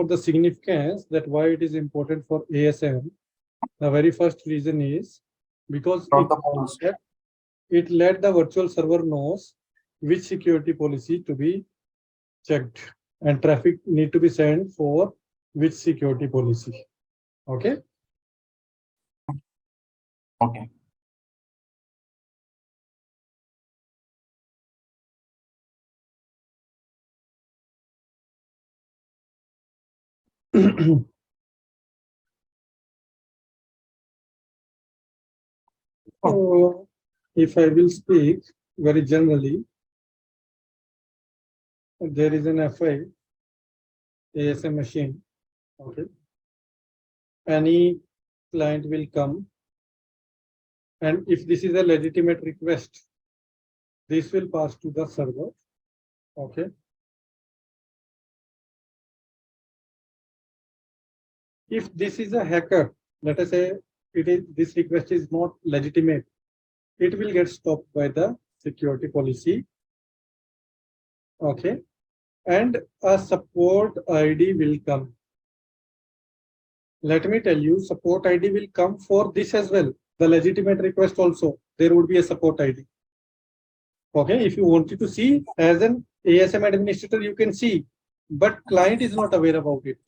about the significance, that why it is important for ASM, the very first reason is because it let the virtual server knows which security policy to be checked and traffic need to be sent for which security policy. Okay. Okay. So, if I will speak very generally, there is an FI ASM machine. Okay. Any client will come, and if this is a legitimate request, this will pass to the server. Okay. If this is a hacker, let us say this request is not legitimate, it will get stopped by the security policy. Okay. And a support ID will come. Let me tell you, support ID will come for this as well. The legitimate request also, there would be a support ID. Okay, if you wanted to see as an ASM administrator, you can see, but client is not aware about it.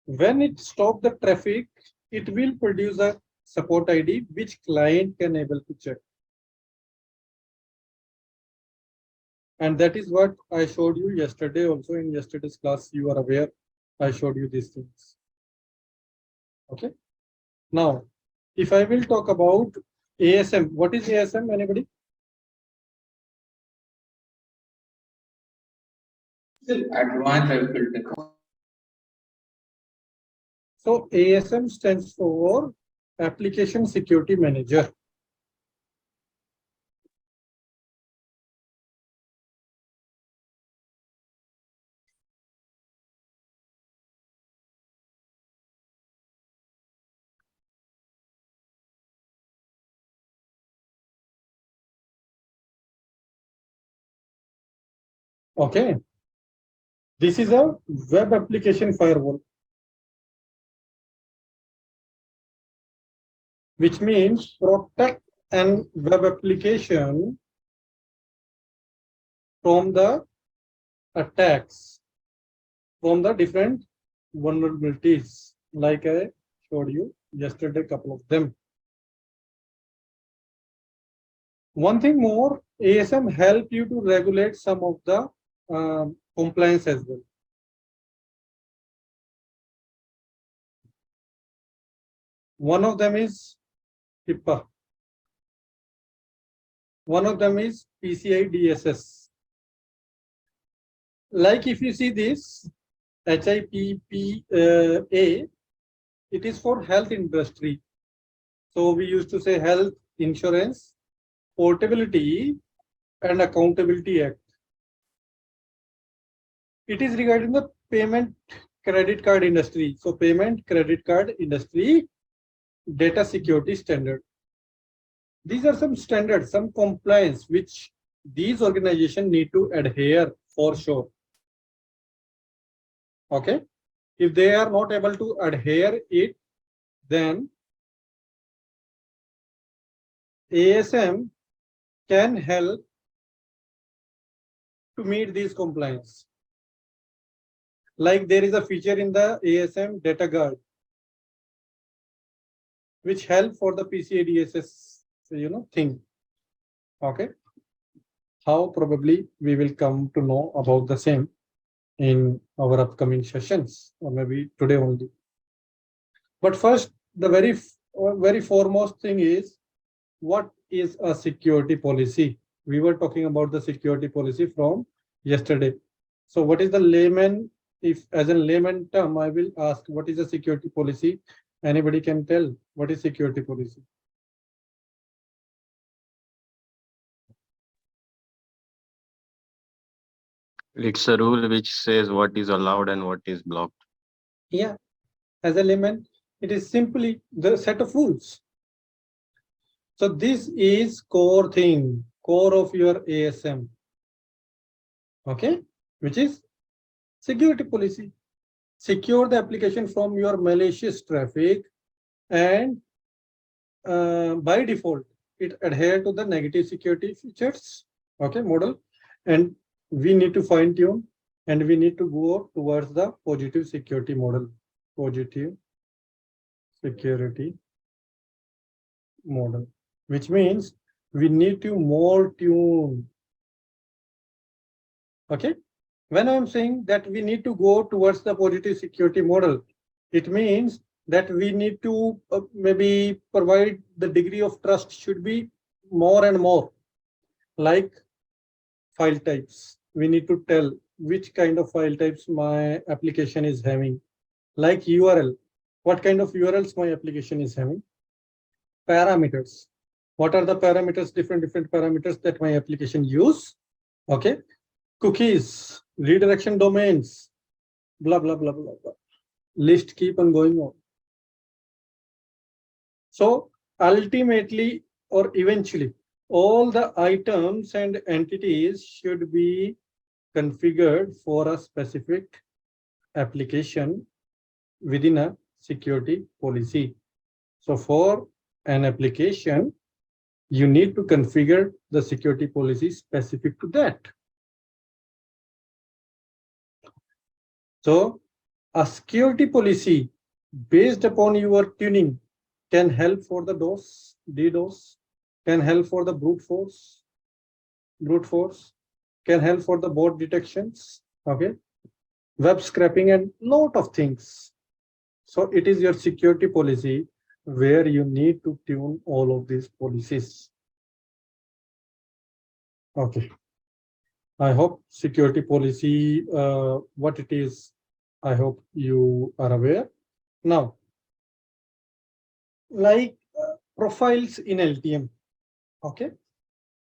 When it stops the traffic, it will produce a support ID which client can able to check. And that is what I showed you yesterday also. In yesterday's class, you are aware, I showed you these things. Okay. Now, if I will talk about ASM, what is ASM? Anybody? Advanced level filter. So ASM stands for Application Security Manager. Okay. This is a web application firewall, which means protect an web application from the attacks, from the different vulnerabilities, like I showed you yesterday, a couple of them. One thing more, ASM help you to regulate some of the compliance as well. One of them is HIPAA. One of them is PCI DSS. Like if you see this HIPAA, it is for health industry. So we used to say Health Insurance Portability and Accountability Act. It is regarding the payment credit card industry. So payment credit card industry data security standard. These are some standards, some compliance which these organizations need to adhere for sure. Okay. If they are not able to adhere it, then ASM can help to meet these compliance. Like there is a feature in the ASM data guard, which help for the PCI DSS, thing. Okay. How probably we will come to know about the same in our upcoming sessions, or maybe today only. But first, the very foremost thing is, what is a security policy? We were talking about the security policy from yesterday. So what is the layman? If as a layman term, I will ask, what is a security policy? Anybody can tell what is security policy? It's a rule which says what is allowed and what is blocked. Yeah, as a layman, it is simply the set of rules. So this is core thing, core of your ASM. Okay, which is Security policy. Secure the application from your malicious traffic, and by default, it adhere to the negative security features, okay, model, and we need to fine tune, and we need to go towards the positive security model, positive security model, which means we need to more tune. Okay, when I'm saying that we need to go towards the positive security model, it means that we need to maybe provide the degree of trust should be more and more, like file types. We need to tell which kind of file types my application is having, like URL, what kind of URLs my application is having. Parameters, what are the parameters, different parameters that my application use. Okay, cookies, redirection domains, blah blah blah blah blah. List keep on going on. So ultimately or eventually, all the items and entities should be configured for a specific application within a security policy. So for an application, you need to configure the security policy specific to that. So a security policy based upon your tuning can help for the DOS, DDoS, can help for the brute force, can help for the bot detections, okay, web scraping, and lot of things. So it is your security policy where you need to tune all of these policies. Okay, I hope security policy, what it is, I hope you are aware. Now, like profiles in LTM, okay,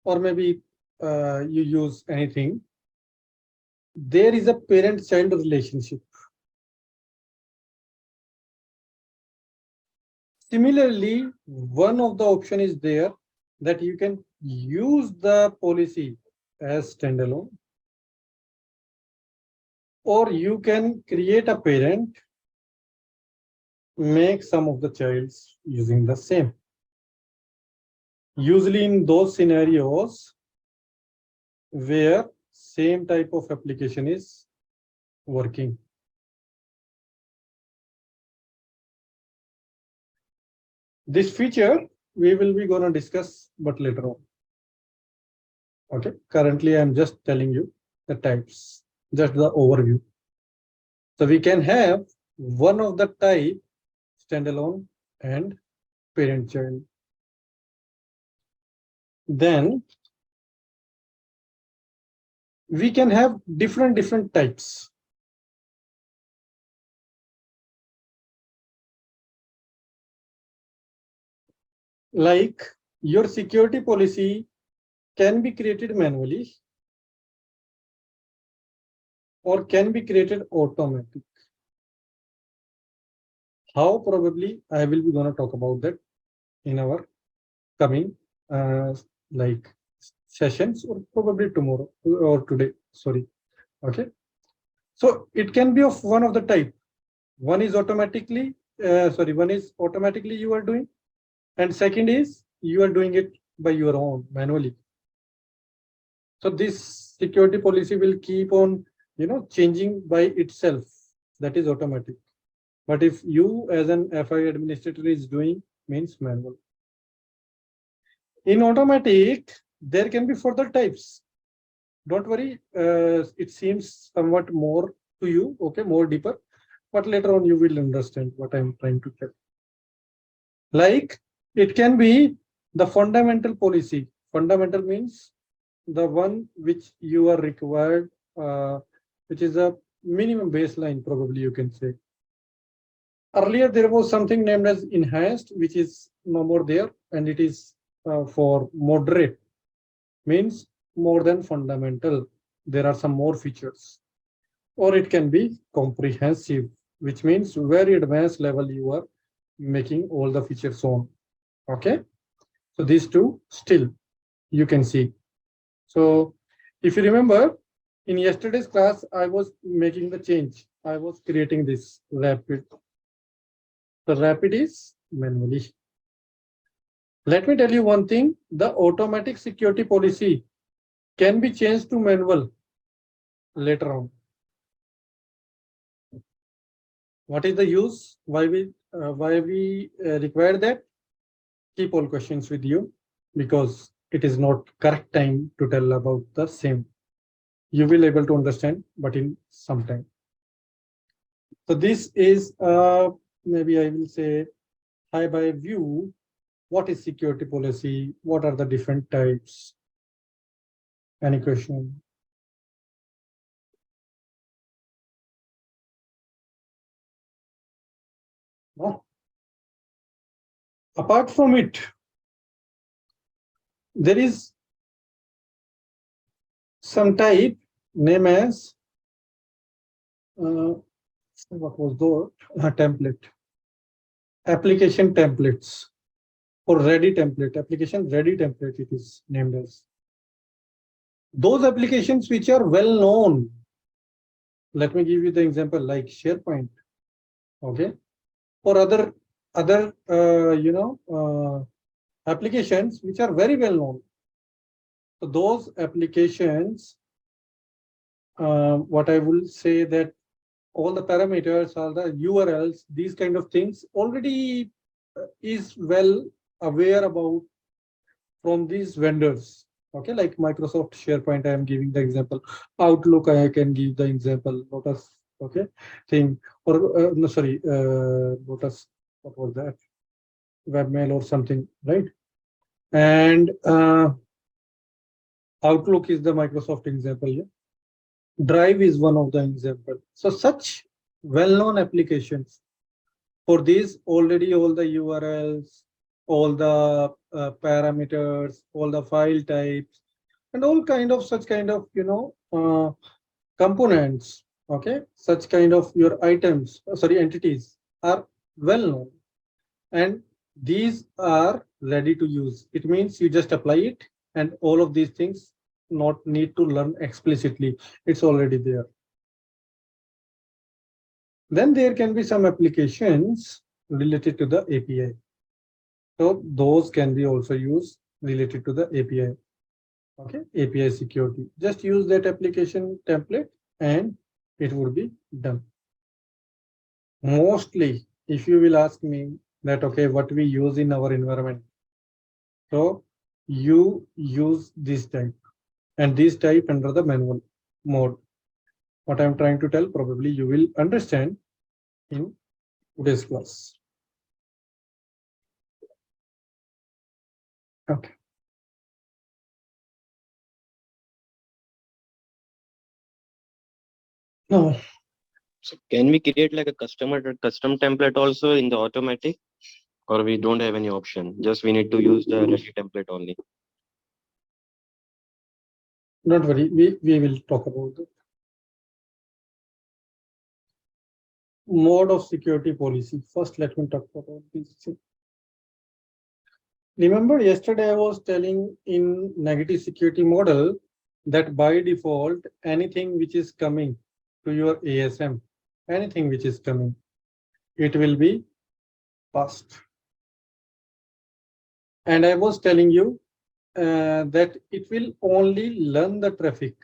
or maybe you use anything, there is a parent-child relationship. Similarly, one of the option is there that you can use the policy as standalone, or you can create a parent, make some of the childs using the same. Usually in those scenarios where same type of application is working. This feature we will be going to discuss, but later on. Okay, currently I'm just telling you the types, just the overview. So we can have one of the type standalone and parent child. Then we can have different types. Like your security policy can be created manually or can be created automatic. How? Probably I will be going to talk about that in our coming like sessions, or probably tomorrow or today, sorry. Okay, so it can be of one of the type. One is automatically one is automatically you are doing, and second is you are doing it by your own manually. So this security policy will keep on changing by itself, that is automatic. But if you as an FI administrator is doing, means manual. In automatic, there can be further types. Don't worry, it seems somewhat more to you, okay, more deeper, but later on you will understand what I'm trying to tell. Like it can be the fundamental policy. Fundamental means the one which you are required, which is a minimum baseline, probably you can say. Earlier there was something named as enhanced, which is no more there, and it is for moderate, means more than fundamental. There are some more features. Or it can be comprehensive, which means very advanced level you are making all the features on. Okay, so these two still you can see. So if you remember, In yesterday's class, I was making the change. I was creating this rapid. The rapid is manually. Let me tell you one thing. The automatic security policy can be changed to manual later on. What is the use? Why we require that? Keep all questions with you, because it is not correct time to tell about the same. You will able to understand, but in some time. So this is maybe I will say high by view. What is security policy? What are the different types? Any question? No. Apart from it, there is some type name as what was the template? Application templates or ready template. Application ready template it is named as. Those applications which are well known. Let me give you the example like SharePoint. Okay, or other applications which are very well known. So those applications, what I will say that all the parameters, all the URLs, these kind of things already is well aware about from these vendors. Okay, like Microsoft SharePoint, I am giving the example. Outlook, I can give the example. Lotus, okay, thing, or no, sorry, Lotus, what was that? Webmail or something, right? And Outlook is the Microsoft example. Yeah? Drive is one of the example. So such well-known applications. For these, already all the URLs, all the parameters, all the file types, and all kind of such kind of components. Okay, such kind of your items, sorry, entities are well known, and these are ready to use. It means you just apply it, and all of these things not need to learn explicitly. It's already there. Then there can be some applications related to the API. So those can be also used related to the API. Okay, API security. Just use that application template and it would be done. Mostly, if you will ask me that, okay, what we use in our environment. So you use this type and this type under the manual mode. What I'm trying to tell, probably you will understand in today's class. Okay. Now, So can we create like a custom template also in the automatic, or we don't have any option? Just we need to use the ready template only. don't worry, we will talk about it. Mode of security policy. First, let me talk about this. Remember yesterday I was telling in negative security model that by default, anything which is coming to your ASM, anything which is coming, it will be passed. And I was telling you that it will only learn the traffic.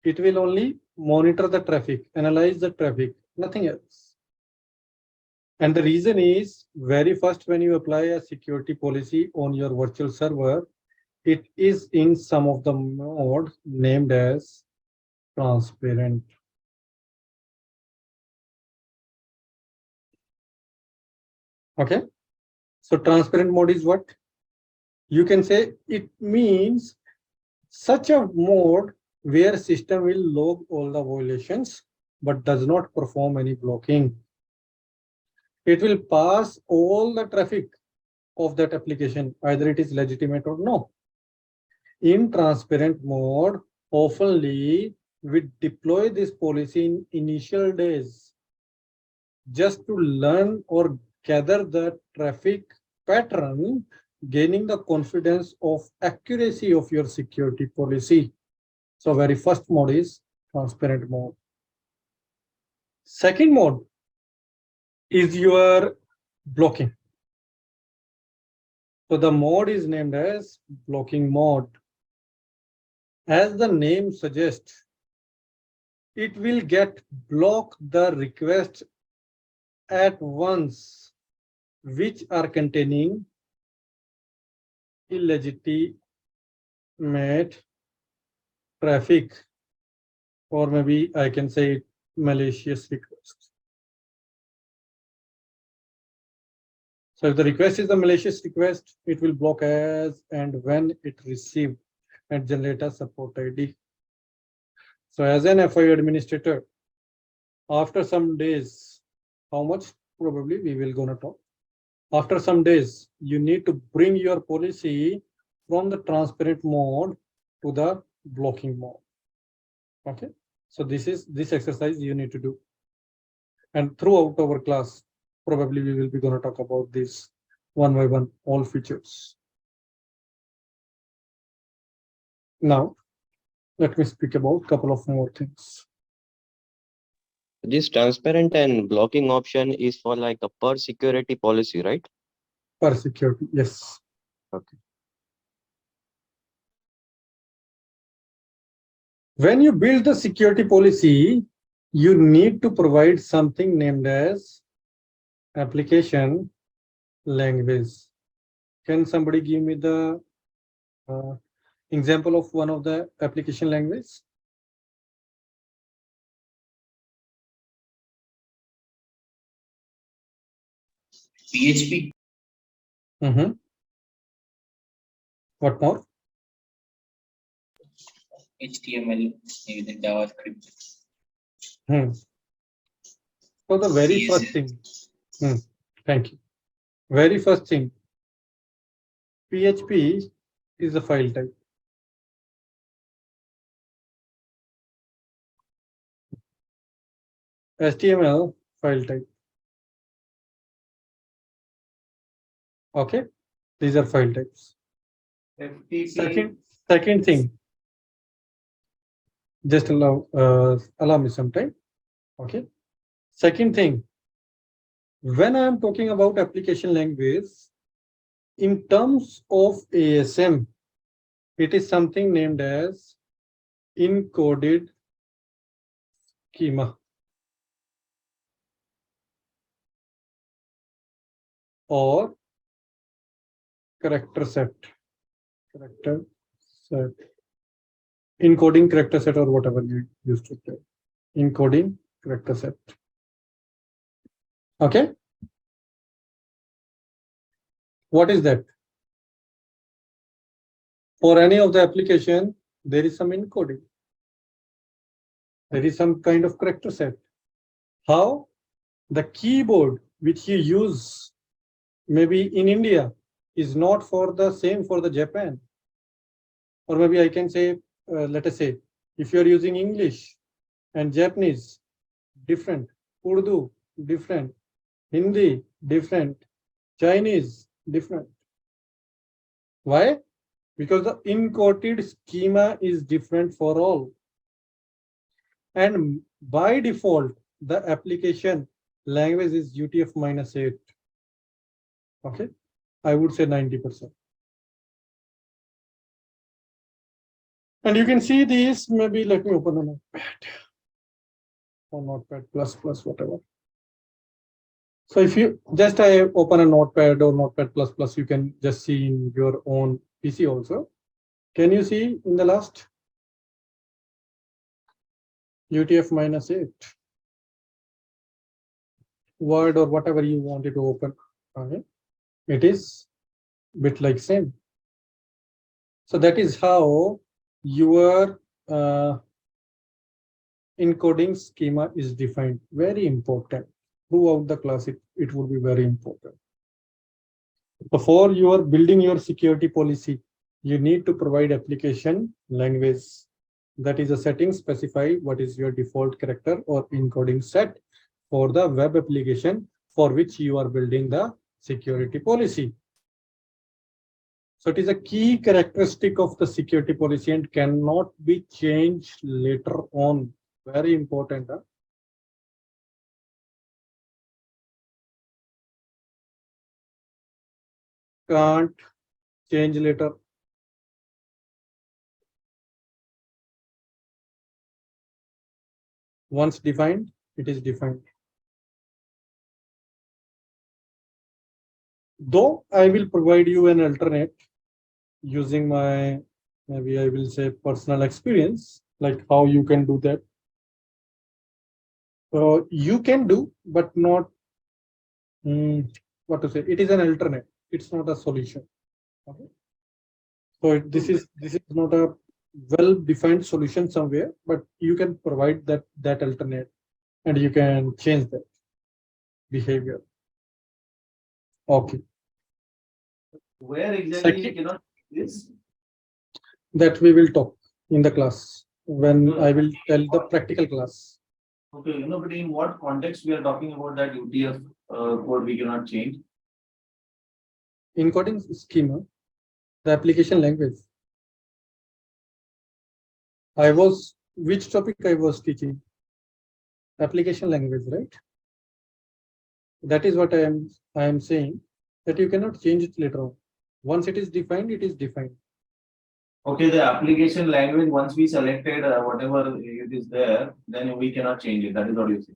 It will only monitor the traffic, analyze the traffic, nothing else. And the reason is, very first, when you apply a security policy on your virtual server, it is in some of the mode named as transparent. Okay. So transparent mode is what? You can say it means such a mode where system will log all the violations, but does not perform any blocking. It will pass all the traffic of that application, either it is legitimate or no. In transparent mode, oftenly we deploy this policy in initial days just to learn or gather the traffic pattern, gaining the confidence of accuracy of your security policy. So very first mode is transparent mode. Second mode is your blocking. So the mode is named as blocking mode. As the name suggests, it will block the request at once, which are containing illegitimate traffic, or maybe I can say malicious request. So if the request is a malicious request, it will block as and when it received and generate a support ID. So as an FI administrator, after some days, how much probably we will gonna talk. After some days, you need to bring your policy from the transparent mode to the blocking mode. Okay, so this exercise you need to do. And throughout our class, probably we will be going to talk about this one by one, all features. Now, let me speak about a couple of more things. This transparent and blocking option is for like a per security policy, right? Per security, yes. Okay. When you build the security policy, you need to provide something named as application language. Can somebody give me the example of one of the application language? PHP. What more? HTML, maybe the JavaScript. So the very first thing, thank you. Very first thing, PHP is a file type. HTML file type. Okay, these are file types. Second thing, just allow me some time. Okay. Second thing, when I am talking about application language, in terms of ASM, it is something named as encoded schema or character set, encoding character set, or whatever you used to say, encoding character set. Okay, what is that? For any of the application, there is some encoding. There is some kind of character set. How? The keyboard which you use maybe in India is not for the same for the Japan. Or maybe I can say, let us say, if you are using English and Japanese, different, Urdu, different, Hindi, different, Chinese, different. Why? Because the encoded schema is different for all. And by default, the application language is UTF-8. Okay, I would say 90%. And you can see these, maybe let me open a notepad or notepad plus, whatever. So if you just open a notepad or notepad plus, you can just see in your own PC also. Can you see in the last? UTF-8. Word or whatever you wanted to open. Okay. It is bit like same. So that is how your encoding schema is defined. Very important. Throughout the class, it would be very important. Before you are building your security policy, you need to provide application language. That is a setting specify what is your default character or encoding set for the web application for which you are building the security policy. So it is a key characteristic of the security policy and cannot be changed later on. Very important. Huh? Can't change later. Once defined, it is defined. Though I will provide you an alternate using my, maybe I will say, personal experience, like how you can do that. You can do, but not, what to say, it is an alternate. It's not a solution. Okay. So this is not a well-defined solution somewhere, but you can provide that alternate and you can change that behavior. Okay. Where exactly you Second, cannot do this? that we will talk in the class when I will tell the practical class. Okay, but in what context we are talking about that UTF code we cannot change? Encoding schema, the application language. Which topic I was teaching? Application language, right? That is what I am saying, that you cannot change it later on. Once it is defined, it is defined. Okay, the application language, once we selected whatever it is there, then we cannot change it. That is what you say.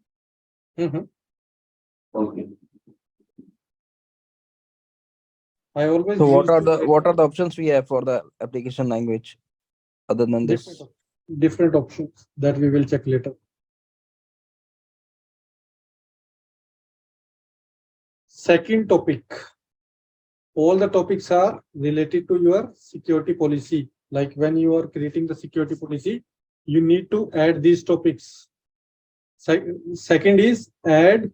Okay. I always So what use are the options we have for the application language other than this? different options that we will check later. Second topic. All the topics are related to your security policy. Like when you are creating the security policy, you need to add these topics. Second is add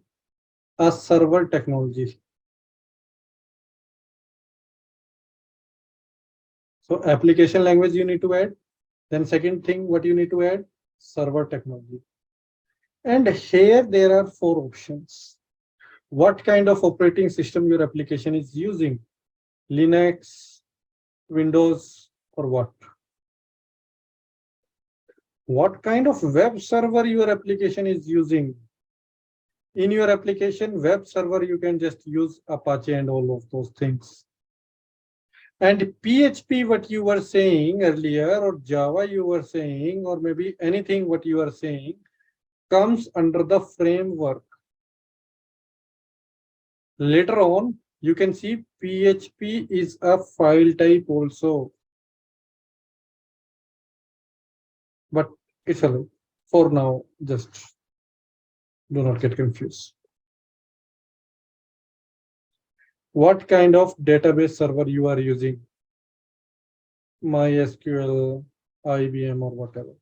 a server technology. So application language you need to add. Then second thing, what you need to add? Server technology. And here there are 4 options. What kind of operating system your application is using? Linux, Windows, or what? What kind of web server your application is using? In your application web server, you can just use Apache and all of those things. And PHP, what you were saying earlier, or Java you were saying, or maybe anything what you are saying, comes under the framework. Later on, you can see PHP is a file type also. But it's a for now, just do not get confused. What kind of database server you are using? MySQL, IBM, or whatever.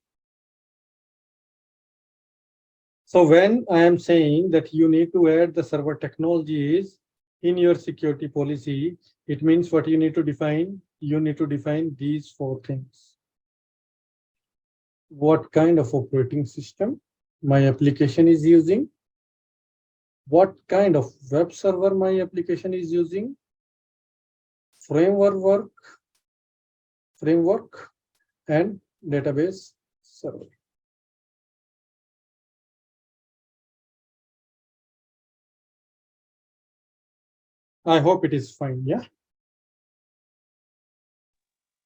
So when I am saying that you need to add the server technologies in your security policy, it means what you need to define? You need to define these 4 things. What kind of operating system my application is using? What kind of web server my application is using? Framework and database server. I hope it is fine. Yeah.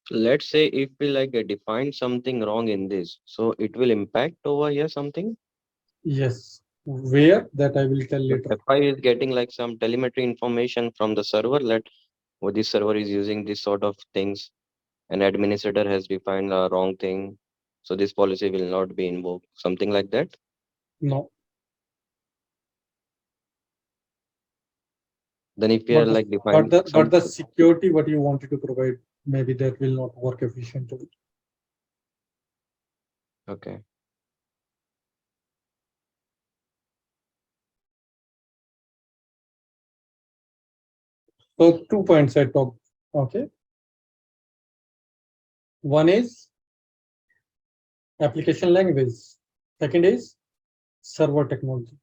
Let's say if we define something wrong in this, so it will impact over here something. Yes. Where, that I will tell later. FI is getting some telemetry information from the server that this server is using this sort of things, and administrator has defined a wrong thing, so this policy will not be invoked, something like that. No. Then if we are defining but the security what you wanted to provide, maybe that will not work efficiently. Okay. So 2 points I talked. Okay. One is application language. Second is server technology.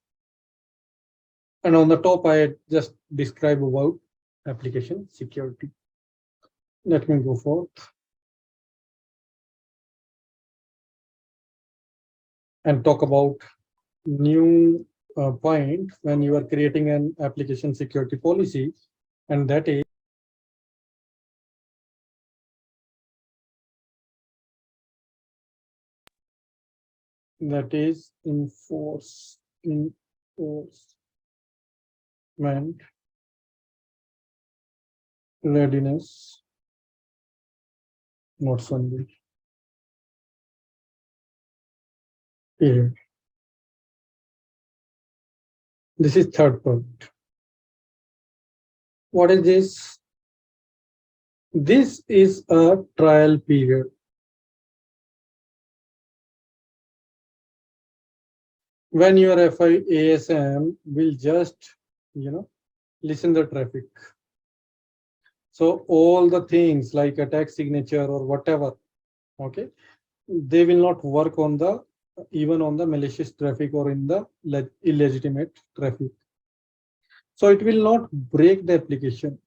And on the top, I just describe about application security. Let me go forth and talk about new point when you are creating an application security policy, and that is enforcement readiness, not Sunday. Period. This is third point. What is this? This is a trial period. When your FI ASM will just, listen the traffic. So all the things like attack signature or whatever, okay, they will not work on the even on the malicious traffic or in the illegitimate traffic. So it will not break the application.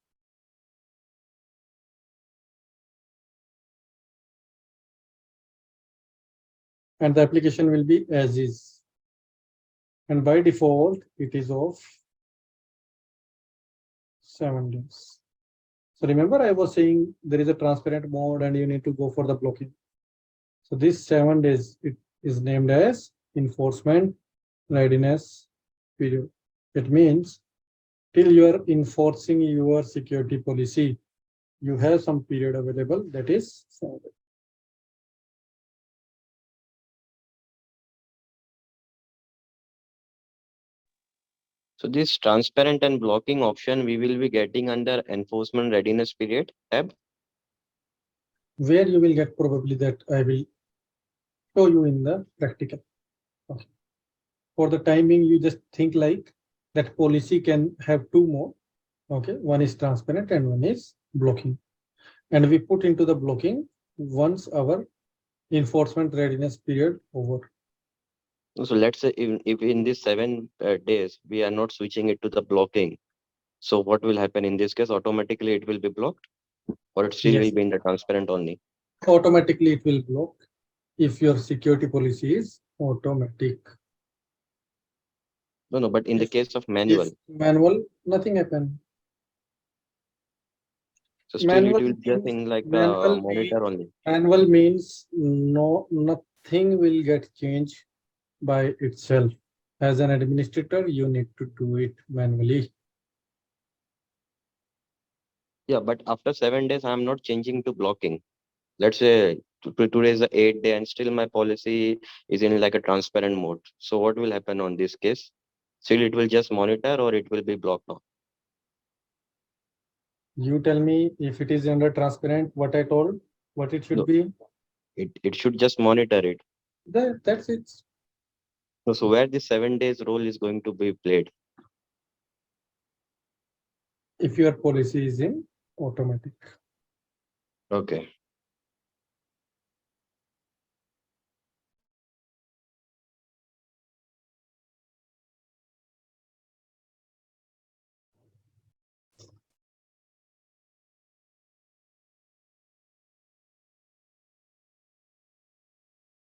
And the application will be as is. And by default, it is of 7 days. So remember, I was saying there is a transparent mode and you need to go for the blocking. So this 7 days, it is named as enforcement readiness period. It means till you are enforcing your security policy, you have some period available, that is 7 days. So this transparent and blocking option we will be getting under enforcement readiness period tab. Where you will get probably that I will show you in the practical. Okay. For the timing, you just think like that policy can have 2 more. Okay, one is transparent and one is blocking. And we put into the blocking once our enforcement readiness period over. So let's say if in these 7 days we are not switching it to the blocking, so what will happen in this case? Automatically it will be blocked, or it still Yes. will be in the transparent only? Automatically it will block if your security policy is automatic. No, but in the case of If manual, manual, nothing happen. so still Manual it will just means, in like monitor only. manual means nothing will get changed by itself. As an administrator, you need to do it manually. Yeah, but after 7 days, I'm not changing to blocking. Let's say today is the 8th day and still my policy is in like a transparent mode. So what will happen on this case? Still it will just monitor or it will be blocked now? You tell me if it is under transparent, what I told, what it should No. be. It should just monitor it. That's it. So where the 7 days role is going to be played? If your policy is in automatic. Okay.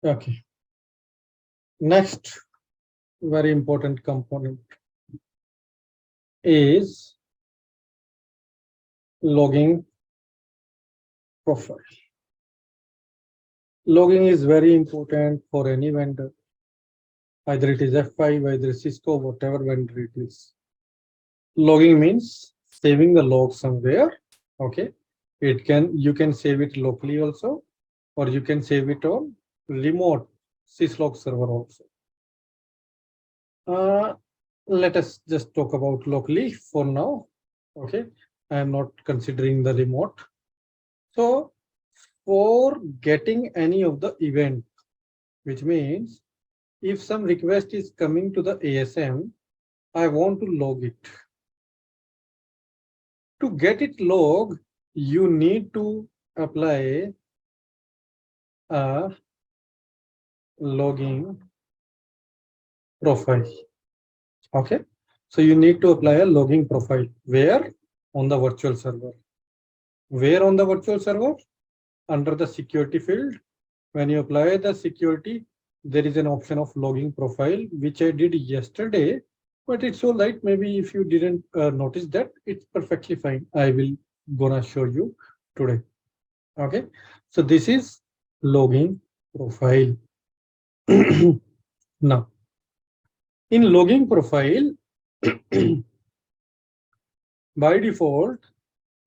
Okay. Next, very important component is logging profile. Logging is very important for any vendor. Either it is F5, either Cisco, whatever vendor it is. Logging means saving the log somewhere. Okay. You can save it locally also, or you can save it on remote syslog server also. Let us just talk about locally for now. Okay. I am not considering the remote. So for getting any of the event, which means if some request is coming to the ASM, I want to log it. To get it logged, you need to apply a logging profile. Okay. So you need to apply a logging profile. Where? On the virtual server. Where on the virtual server? Under the security field. When you apply the security, there is an option of logging profile, which I did yesterday, but it's all right. Maybe if you didn't notice that, it's perfectly fine. I will gonna show you today. Okay, so this is logging profile. Now, in logging profile, by default,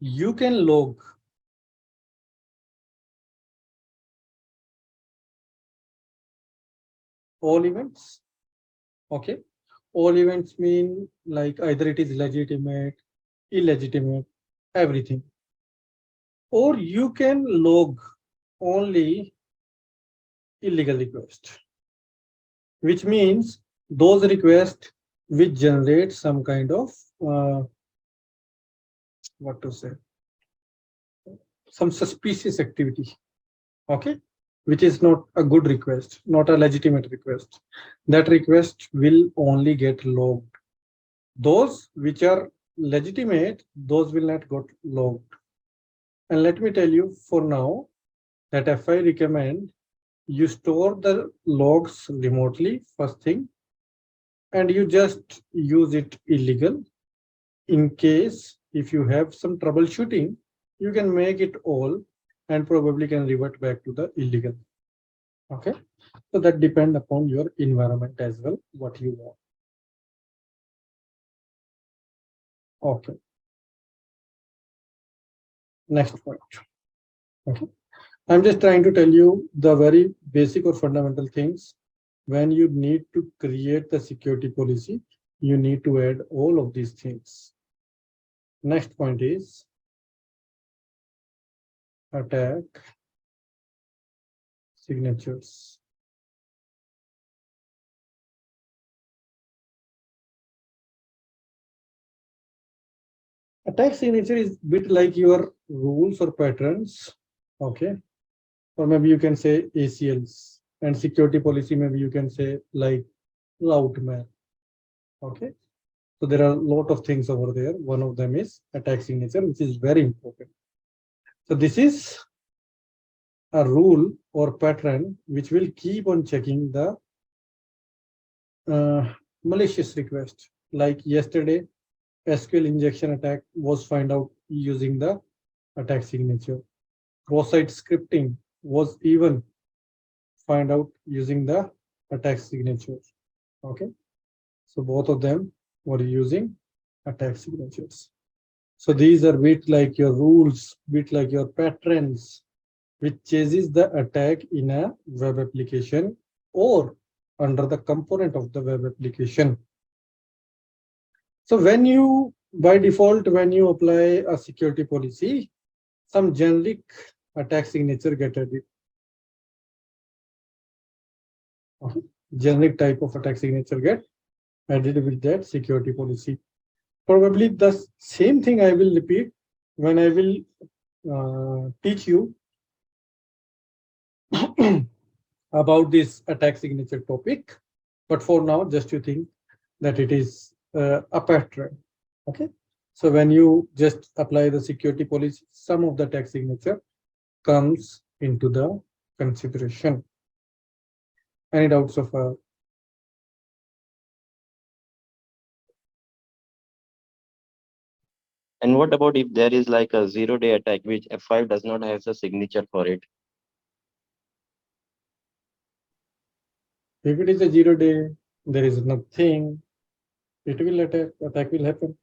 you can log all events. Okay, all events mean like either it is legitimate, illegitimate, everything. Or you can log only illegal request, which means those requests which generate some kind of what to say, some suspicious activity. Okay, which is not a good request, not a legitimate request. That request will only get logged. Those which are legitimate, those will not get logged. And let me tell you for now that if I recommend you store the logs remotely, first thing, and you just use it illegal. In case if you have some troubleshooting, you can make it all and probably can revert back to the illegal. Okay, so that depends upon your environment as well, what you want. Okay, next point. Okay, I'm just trying to tell you the very basic or fundamental things. When you need to create the security policy, you need to add all of these things. Next point is attack signatures. Attack signature is a bit like your rules or patterns, okay? Or maybe you can say ACLs, and security policy, maybe you can say like route map, okay? So there are a lot of things over there. One of them is attack signature, which is very important. So this is a rule or pattern which will keep on checking the malicious request. Like yesterday, SQL injection attack was found out using the attack signature. Cross-site scripting was even found out using the attack signature. Okay, so both of them were using attack signatures. So these are bit like your rules, bit like your patterns, which chases the attack in a web application or under the component of the web application. So when you, by default, when you apply a security policy, some generic attack signature get added. Okay. Generic type of attack signature get added with that security policy. Probably the same thing I will repeat when I will teach you about this attack signature topic. But for now, just you think that it is a pattern. Okay. So when you just apply the security policy, some of the attack signature comes into the consideration. Any doubts of And what about if there is like a 0-day attack, which F5 does not have a signature for it? if it is a 0-day, there is nothing, it will attack will happen.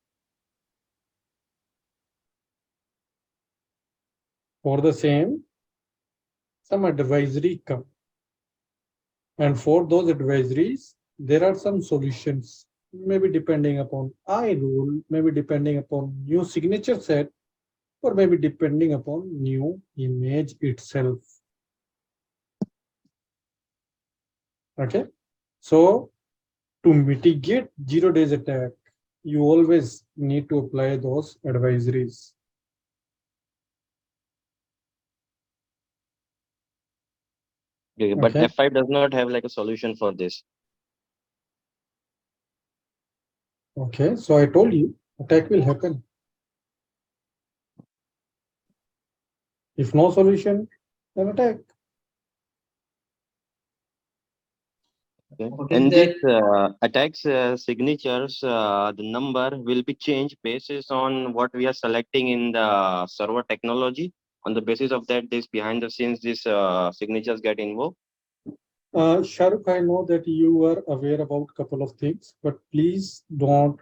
For the same, some advisory come. And for those advisories, there are some solutions, maybe depending upon I rule, maybe depending upon new signature set, or maybe depending upon new image itself. Okay, so to mitigate 0 days attack, you always need to apply those advisories. Okay, but Okay. F5 does not have like a solution for this. Okay, so I told you attack will happen. If no solution, then attack. Okay. Okay, And that- these attacks signatures, the number will be changed basis on what we are selecting in the server technology. On the basis of that, this behind the scenes, these signatures get invoked. Shahrukh, I know that you are aware about a couple of things, but please don't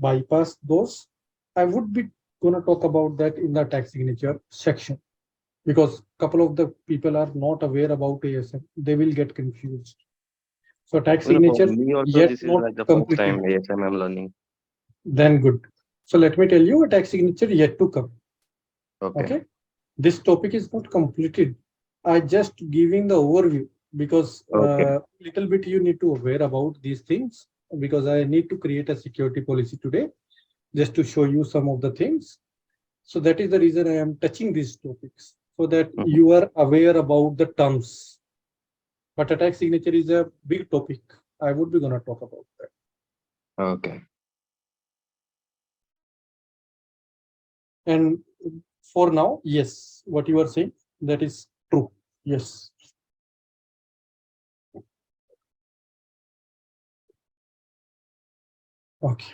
bypass those. I would be gonna talk about that in the attack signature section, because a couple of the people are not aware about ASM. They will get confused. So attack You know, for signature me also, yet this is not like the first completed. time ASM I'm learning. Then good. So let me tell you, attack signature yet to come. Okay. Okay. This topic is not completed. I just giving the overview, because Okay. little bit you need to aware about these things, because I need to create a security policy today just to show you some of the things. So that is the reason I am touching these topics, so that Mhm. you are aware about the terms. But attack signature is a big topic. I would be gonna talk about that. Okay. And for now, yes, what you are saying, that is true. Yes. Okay.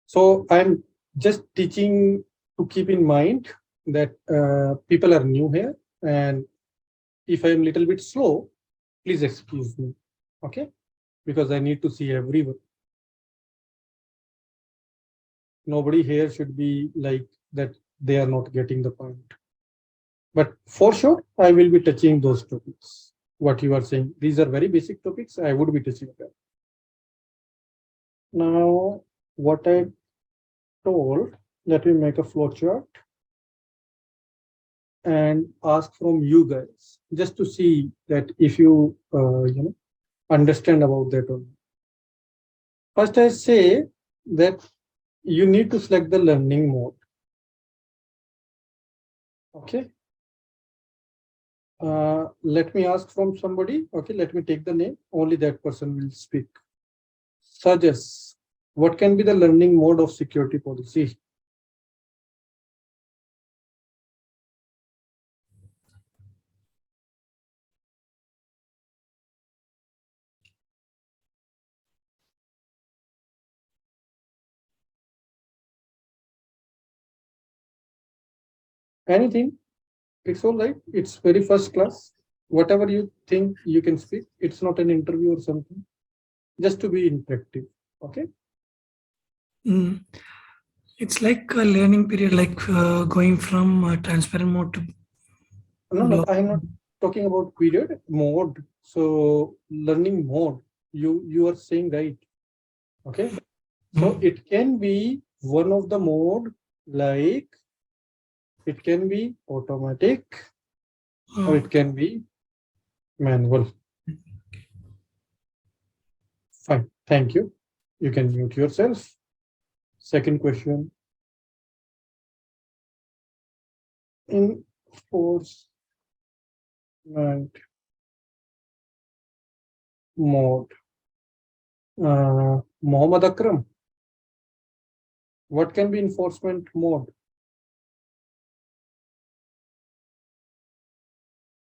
So I'm just teaching to keep in mind that people are new here, and if I'm a little bit slow, please excuse me. Okay, because I need to see everyone. Nobody here should be like that they are not getting the point. But for sure, I will be touching those topics. What you are saying, these are very basic topics. I would be touching them. Now, what I told, let me make a flow chart and ask from you guys, just to see that if you understand about that or not. First, I say that you need to select the learning mode. Okay. Let me ask from somebody. Okay, let me take the name. Only that person will speak. Suggest what can be the learning mode of security policy? Anything? It's all right. It's very first class. Whatever you think you can speak. It's not an interview or something. Just to be interactive. Okay. It's like a learning period, like going from transparent mode to No, I'm not talking about period, mode. So learning mode, you are saying right. Okay. So it can be one of the mode, like it can be automatic or it can be manual. Fine. Thank you. You can mute yourself. Second question. Enforcement mode. Mohammed Akram. What can be enforcement mode?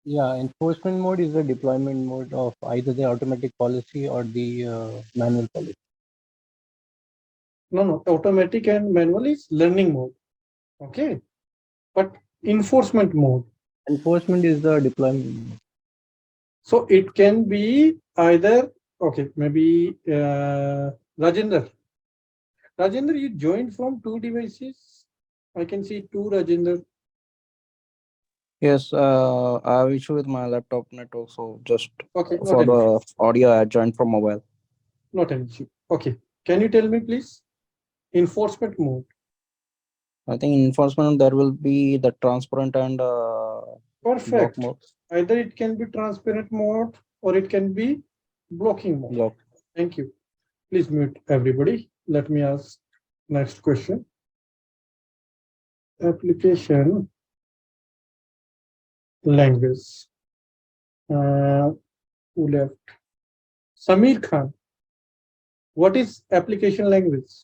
Yeah, enforcement mode is the deployment mode of either the automatic policy or the manual policy. No, automatic and manual is learning mode. Okay. But enforcement mode. Enforcement is the deployment mode. So it can be either, okay, maybe Rajendra. Rajendra, you joined from two devices. I can see two Rajendra. Yes, I have issue with my laptop network, so just Okay, not for an issue. the audio, I joined from mobile. Not an issue. Okay. Can you tell me, please? Enforcement mode. I think enforcement there will be the transparent and block Perfect. mode. Either it can be transparent mode or it can be blocking mode. Block. Thank you. Please mute everybody. Let me ask next question. Application language. Who left? Samir Khan. What is application language?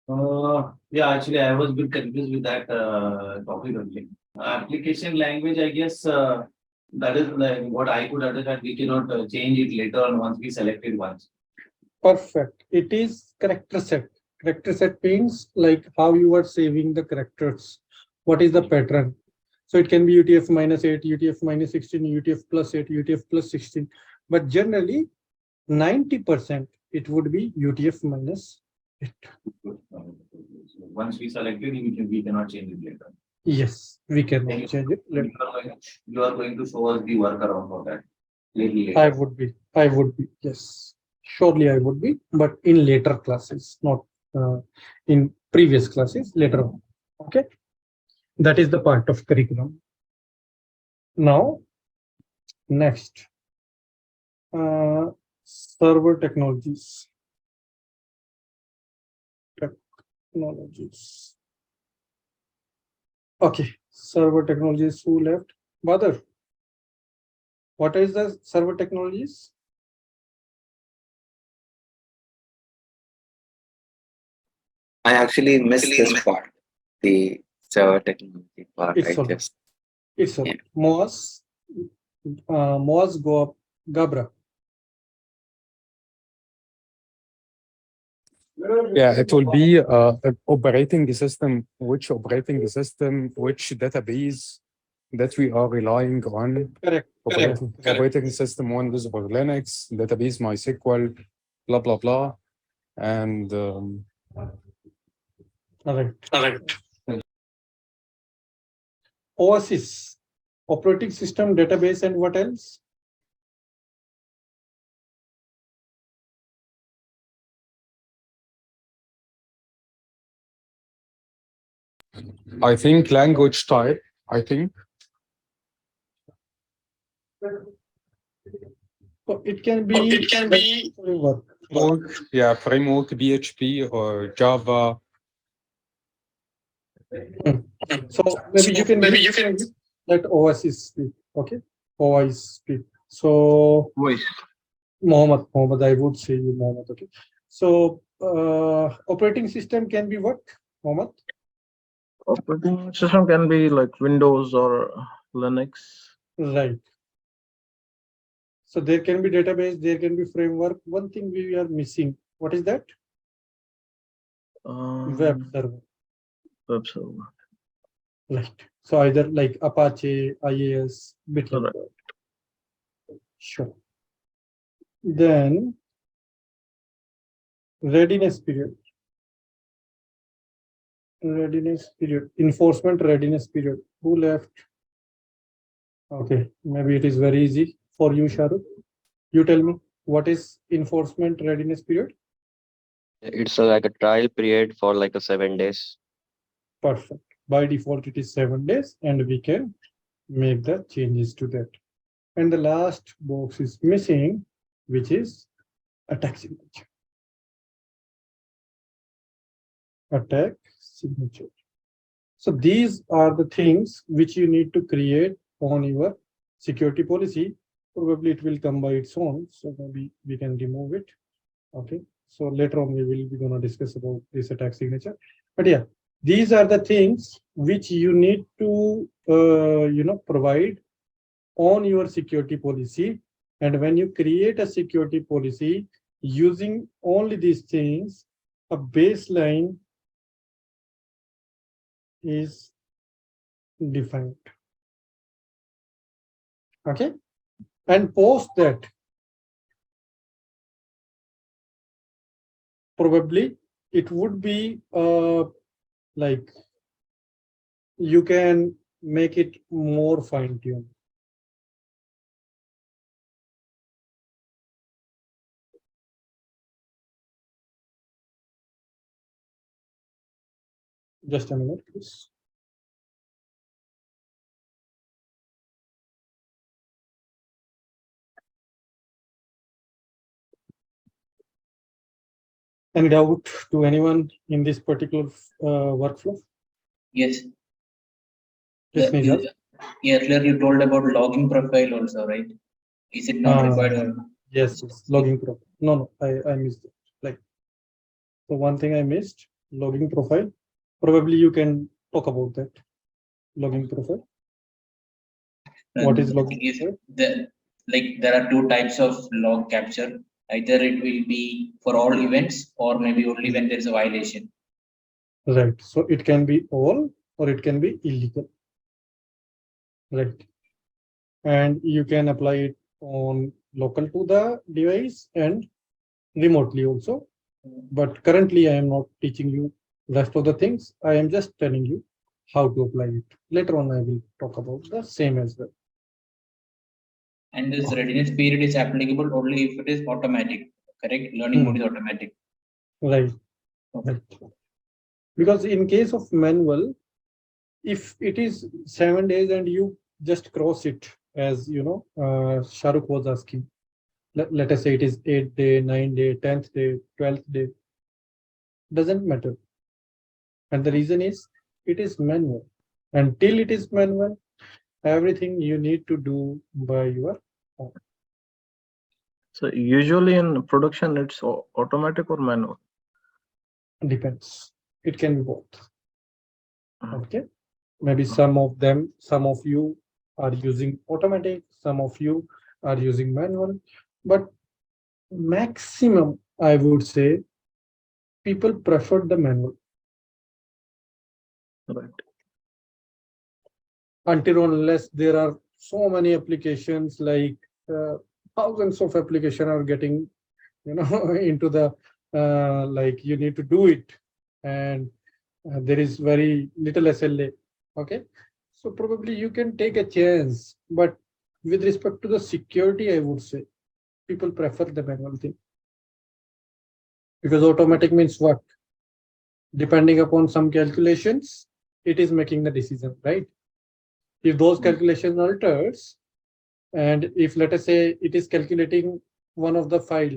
Yeah, actually, I was a bit confused with that topic only. Application language, I guess, that is like what I could understand. We cannot change it later on once we select it once. Perfect. It is character set. Character set means like how you are saving the characters. What is the pattern? So it can be UTF -8, UTF -16, UTF +8, UTF +16. But generally, 90% it would be UTF -8. Once we select it, we cannot change it later. Yes, we can change it. You are going to show us the workaround for that. I would be, yes. Surely I would be, but in later classes, not in previous classes, later on. Okay. That is the part of curriculum. Now, next, server technologies. Okay, server technologies. Who left? Badr. What is the server technologies? I actually missed this part, the server technology part. It's all. Yeah. MOAS, Gabra. Yeah, it will be an operating system, which database that we are relying on. Correct. Operating system one is for Linux, database MySQL, blah, blah, blah. And Correct. OSIS, operating system, database, and what else? I think language type, It can be framework. Framework, PHP or Java. So maybe you can let OSIS speak. Okay, OSIS speak. So Mohammed, I would say you Mohammed. Okay. So operating system can be what, Mohammed? Operating system can be like Windows or Linux. Right. So there can be database, there can be framework. One thing we are missing. What is that? Web server. Web server. Right. So either like Apache, IAS, bit like that. Sure. Then readiness period. Enforcement readiness period. Who left? Okay, maybe it is very easy for you, Shahrukh. You tell me, what is enforcement readiness period? It's like a trial period for like 7 days. Perfect. By default, it is 7 days, and we can make the changes to that. And the last box is missing, which is attack signature. Attack signature. So these are the things which you need to create on your security policy. Probably it will come by its own, so maybe we can remove it. Okay, so later on we will be going to discuss about this attack signature. But yeah, these are the things which you need to provide on your security policy. And when you create a security policy using only these things, a baseline is defined. Okay, and post that, probably it would be like you can make it more fine-tuned. Just a minute, please. Any doubt to anyone in this particular workflow? Yes. Yes, Nijat. Earlier you told about logging profile also, right? Is it not required? Or yes, logging profile. No, I missed it. Like, so one thing I missed, logging profile. Probably you can talk about that. Logging profile. What is The logging thing is profile? there are two types of log capture. Either it will be for all events or maybe only when there is a violation. Right. So it can be all or it can be illegal. Right. And you can apply it on local to the device and remotely also. But currently I am not teaching you rest of the things. I am just telling you how to apply it. Later on, I will talk about the same as well. And this readiness period is applicable only if it is automatic, correct? Learning mode is automatic. Right. Okay. Right. Because in case of manual, if it is 7 days and you just cross it, as you know, Shahrukh was asking, let us say it is 8th day, 9th day, 10th day, 12th day, doesn't matter. And the reason is it is manual. Until it is manual, everything you need to do by your own. So usually in production, it's automatic or manual? Depends. It can be both. Mhm. Okay. Maybe some of you are using automatic, some of you are using manual, but maximum, I would say, people prefer the manual. Right. Until unless there are so many applications, like thousands of applications are getting, into the like you need to do it, and there is very little SLA. Okay, so probably you can take a chance, but with respect to the security, I would say people prefer the manual thing, because automatic means what? Depending upon some calculations, it is making the decision, right? If those calculations alters, and if let us say it is calculating one of the file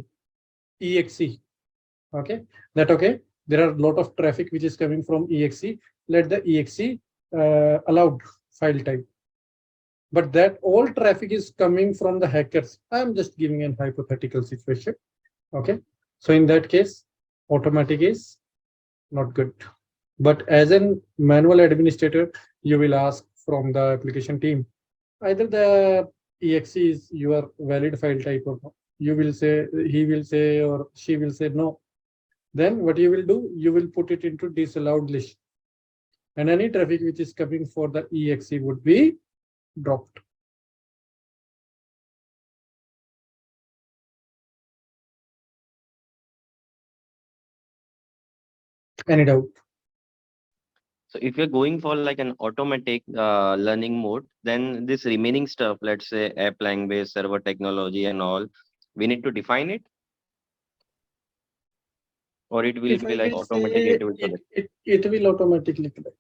exe, okay, there are a lot of traffic which is coming from exe, let the exe allowed file type, but that all traffic is coming from the hackers. I'm just giving an hypothetical situation. Okay, so in that case, automatic is not good. But as a manual administrator, you will ask from the application team, either the exe is your valid file type or not. You will say, he will say, or she will say no. Then what you will do, you will put it into disallowed list. And any traffic which is coming for the exe would be dropped. Any doubt? So if you're going for like an automatic learning mode, then this remaining stuff, let's say app language, server technology and all, we need to define it, or it will If be I like will automatic say, into it. it will automatically collect.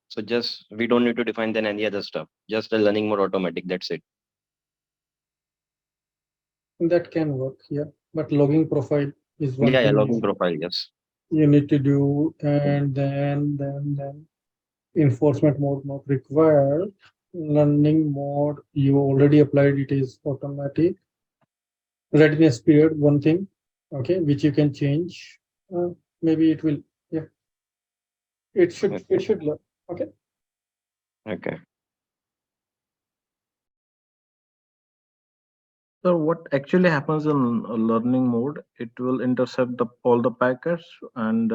So just we don't need to define then any other stuff, just the learning mode automatic, that's it. That can work, yeah. But logging profile is one Yeah, thing login profile, yes. you need to do, and then enforcement mode not required. Learning mode you already applied, it is automatic. Readiness period, one thing, okay, which you can change. Maybe it will, yeah. It should learn. Okay. Okay. So what actually happens in learning mode? It will intercept all the packets and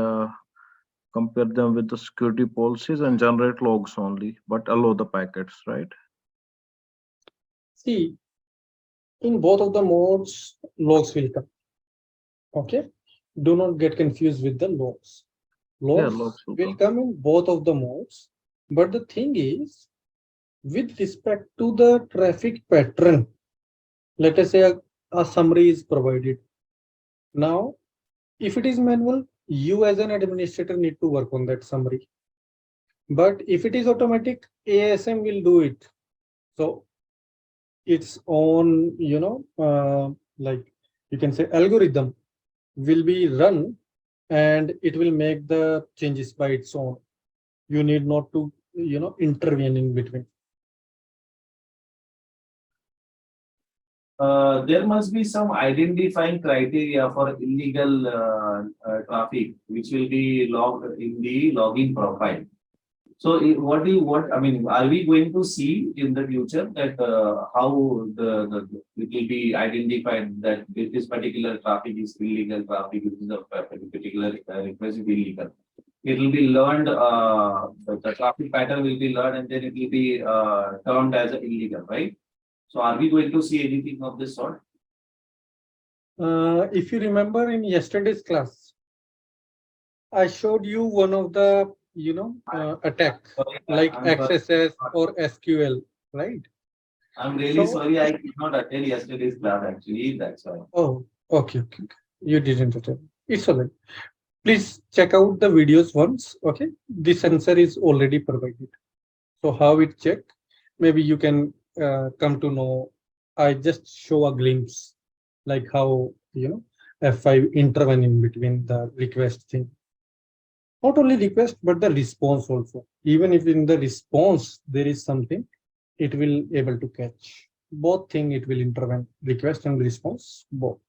compare them with the security policies and generate logs only, but allow the packets, right? See, in both of the modes, logs will come. Okay. Do not get confused with the logs. Yeah, Logs logs will come in both of the modes. But the thing is, with respect to the traffic pattern, let us say a summary is provided. Now, if it is manual, you as an administrator need to work on that summary. But if it is automatic, ASM will do it. So its own, like you can say algorithm will be run, and it will make the changes by its own. You need not to, intervene in between. there must be some identifying criteria for illegal traffic, which will be logged in the login profile. So I mean, are we going to see in the future that how it will be identified that this particular traffic is illegal traffic, this is a particular request is illegal. It will be learned, the traffic pattern will be learned and then it will be termed as illegal, right? So are we going to see anything of this sort? If you remember in yesterday's class, I showed you one of the, attack like XSS or SQL, right? I'm really So- sorry, I did not attend yesterday's class actually, that's why. Oh, okay. You didn't attend. It's all right. Please check out the videos once. Okay, the sensor is already provided. So how it check? Maybe you can come to know. I just show a glimpse, like how F5 intervene in between the request thing. Not only request, but the response also. Even if in the response there is something, it will able to catch both thing. It will intervene, request and response both.